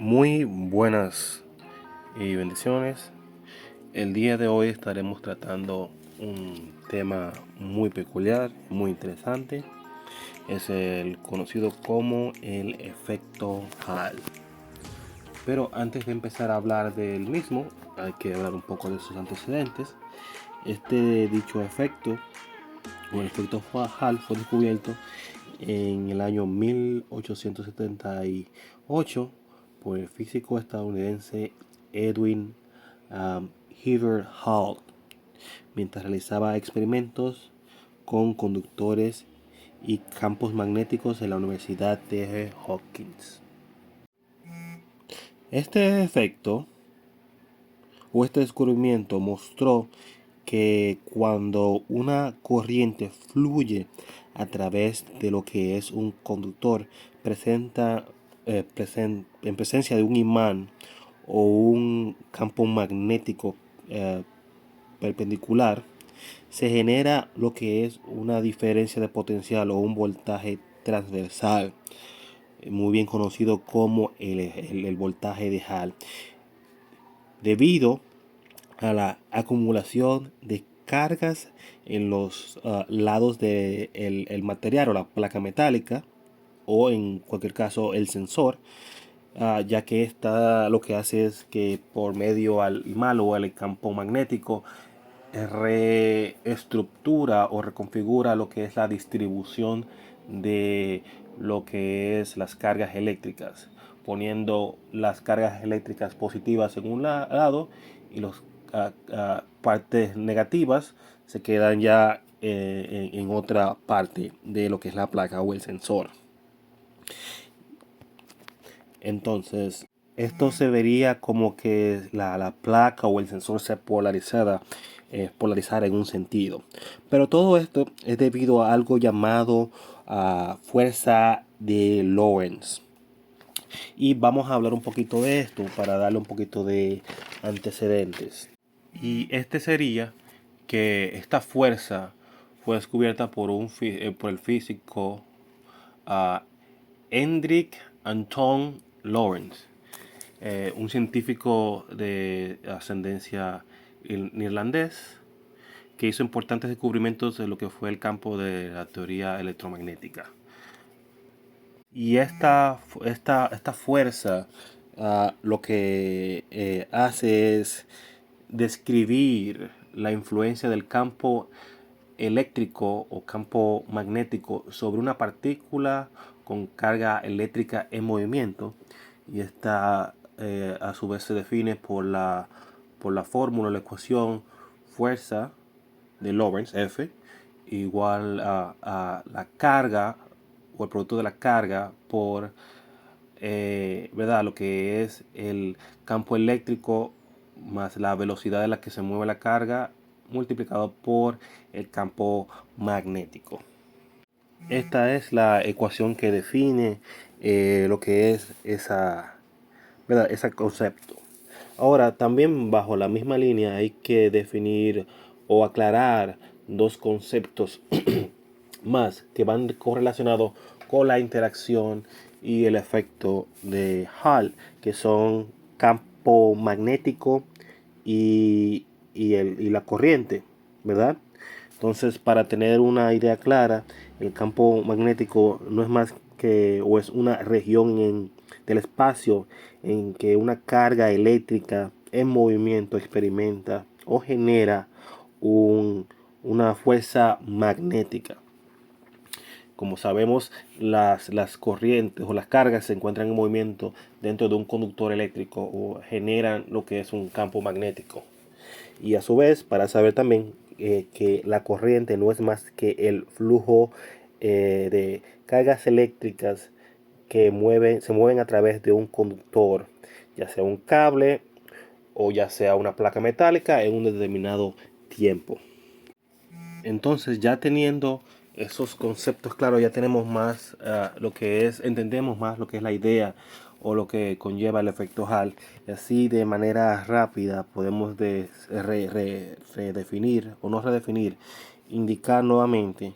Muy buenas y bendiciones. El día de hoy estaremos tratando un tema muy peculiar, muy interesante. Es el conocido como el efecto Hall. Pero antes de empezar a hablar del mismo, hay que hablar un poco de sus antecedentes. Este dicho efecto, o el efecto Hall, fue descubierto en el año 1878 por el físico estadounidense Edwin Hoover Hall, mientras realizaba experimentos con conductores y campos magnéticos en la Universidad de Hopkins. Este efecto o este descubrimiento mostró que cuando una corriente fluye a través de lo que es un conductor en presencia de un imán o un campo magnético perpendicular, se genera lo que es una diferencia de potencial o un voltaje transversal, muy bien conocido como el voltaje de Hall, debido a la acumulación de cargas en los lados del el material o la placa metálica, o en cualquier caso el sensor, ya que esta lo que hace es que por medio al imán o al campo magnético reestructura o reconfigura lo que es la distribución de lo que es las cargas eléctricas, poniendo las cargas eléctricas positivas en un lado y las partes negativas se quedan ya en otra parte de lo que es la placa o el sensor. Entonces, esto se vería como que la placa o el sensor se polarizara en un sentido. Pero todo esto es debido a algo llamado fuerza de Lorentz. Y vamos a hablar un poquito de esto para darle un poquito de antecedentes. Y este sería que esta fuerza fue descubierta por el físico uh, Hendrik Anton Lorentz, un científico de ascendencia neerlandés que hizo importantes descubrimientos de lo que fue el campo de la teoría electromagnética. Y esta fuerza lo que hace es describir la influencia del campo eléctrico o campo magnético sobre una partícula con carga eléctrica en movimiento, y esta a su vez se define por la fórmula, la ecuación fuerza de Lorentz, F, igual a la carga o el producto de la carga por ¿verdad? Lo que es el campo eléctrico más la velocidad de la que se mueve la carga multiplicado por el campo magnético. Esta es la ecuación que define lo que es ¿verdad? Ese concepto. Ahora, también bajo la misma línea hay que definir o aclarar dos conceptos más que van correlacionados con la interacción y el efecto de Hall, que son campo magnético y la corriente, ¿verdad? Entonces, para tener una idea clara, el campo magnético no es más que, o es una región del espacio en que una carga eléctrica en movimiento experimenta o genera una fuerza magnética. Como sabemos, las corrientes o las cargas se encuentran en movimiento dentro de un conductor eléctrico o generan lo que es un campo magnético. Y a su vez, para saber también que la corriente no es más que el flujo de cargas eléctricas que se mueven a través de un conductor, ya sea un cable o ya sea una placa metálica en un determinado tiempo. Entonces, ya teniendo esos conceptos claros, ya tenemos más entendemos más lo que es la idea o lo que conlleva el efecto Hall. Y así de manera rápida podemos redefinir o no redefinir, indicar nuevamente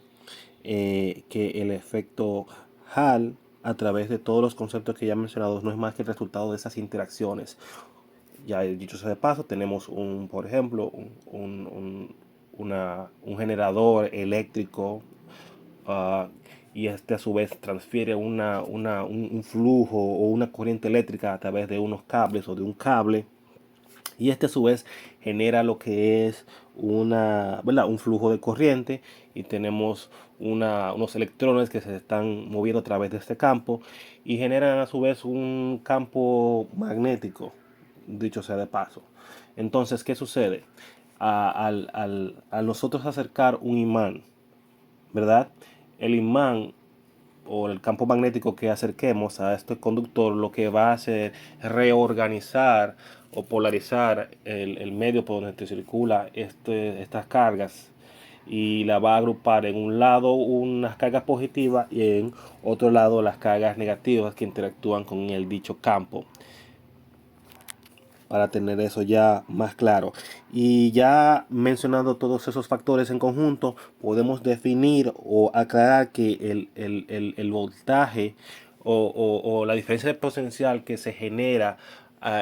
que el efecto Hall a través de todos los conceptos que ya he mencionado no es más que el resultado de esas interacciones. Ya dicho sea de paso, tenemos por ejemplo, un generador eléctrico, uh, y este a su vez transfiere un flujo o una corriente eléctrica a través de unos cables o de un cable, y este a su vez genera lo que es ¿verdad? Un flujo de corriente, y tenemos unos electrones que se están moviendo a través de este campo y generan a su vez un campo magnético, dicho sea de paso. Entonces, ¿qué sucede? Al nosotros acercar un imán, ¿verdad? El imán o el campo magnético que acerquemos a este conductor lo que va a hacer es reorganizar o polarizar el medio por donde circula estas cargas, y la va a agrupar en un lado unas cargas positivas y en otro lado las cargas negativas que interactúan con el dicho campo, para tener eso ya más claro. Y ya mencionando todos esos factores en conjunto, podemos definir o aclarar que el voltaje o la diferencia de potencial que se genera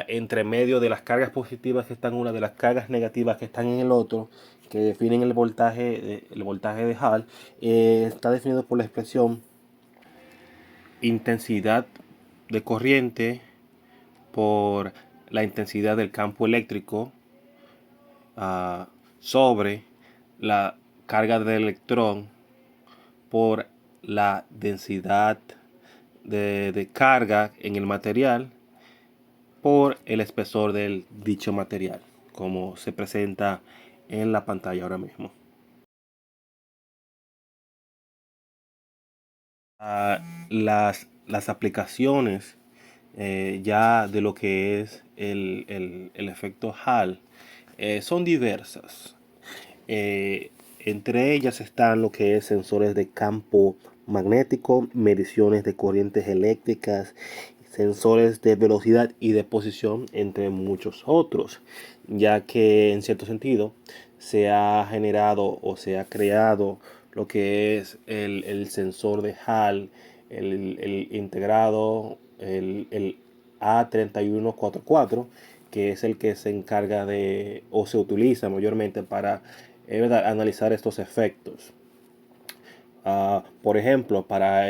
entre medio de las cargas positivas que están en una de las cargas negativas que están en el otro, que definen el voltaje de Hall, está definido por la expresión intensidad de corriente por la intensidad del campo eléctrico sobre la carga del electrón por la densidad de carga en el material por el espesor del dicho material, como se presenta en la pantalla ahora mismo. Las aplicaciones ya de lo que es el efecto Hall son diversas. Entre ellas están lo que es sensores de campo magnético, mediciones de corrientes eléctricas, sensores de velocidad y de posición, entre muchos otros, ya que en cierto sentido se ha generado o se ha creado lo que es el sensor de Hall, el integrado, el A3144, que es el que se encarga de o se utiliza mayormente para ¿verdad? Analizar estos efectos. Por ejemplo, para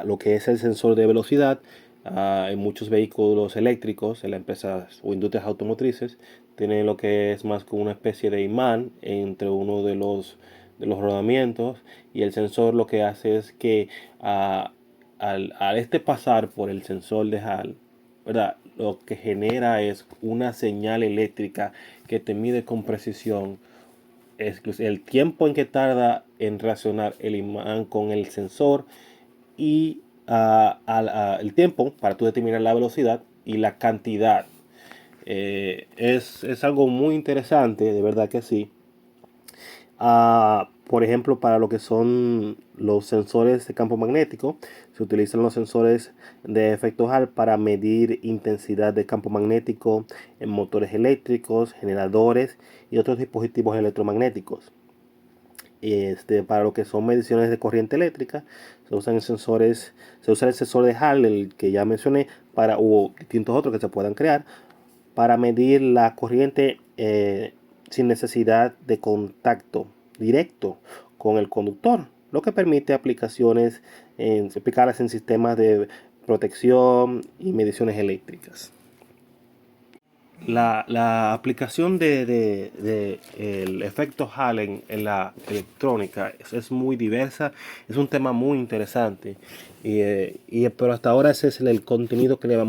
lo que es el sensor de velocidad, en muchos vehículos eléctricos, en las empresas o industrias automotrices, tienen lo que es más como una especie de imán entre uno de los rodamientos, y el sensor lo que hace es que al pasar por el sensor de Hall, ¿verdad? Lo que genera es una señal eléctrica que te mide con precisión el tiempo en que tarda en reaccionar el imán con el sensor, y el tiempo para tú determinar la velocidad y la cantidad. Es algo muy interesante, de verdad que sí. Por ejemplo, para lo que son los sensores de campo magnético, se utilizan los sensores de efecto Hall para medir intensidad de campo magnético en motores eléctricos, generadores y otros dispositivos electromagnéticos. Para lo que son mediciones de corriente eléctrica, se usa el sensor de Hall, el que ya mencioné, o distintos otros que se puedan crear, para medir la corriente sin necesidad de contacto directo con el conductor, lo que permite aplicaciones aplicarlas en sistemas de protección y mediciones eléctricas. La aplicación de el efecto Hall en la electrónica es muy diversa, es un tema muy interesante, pero hasta ahora ese es el contenido que le vamos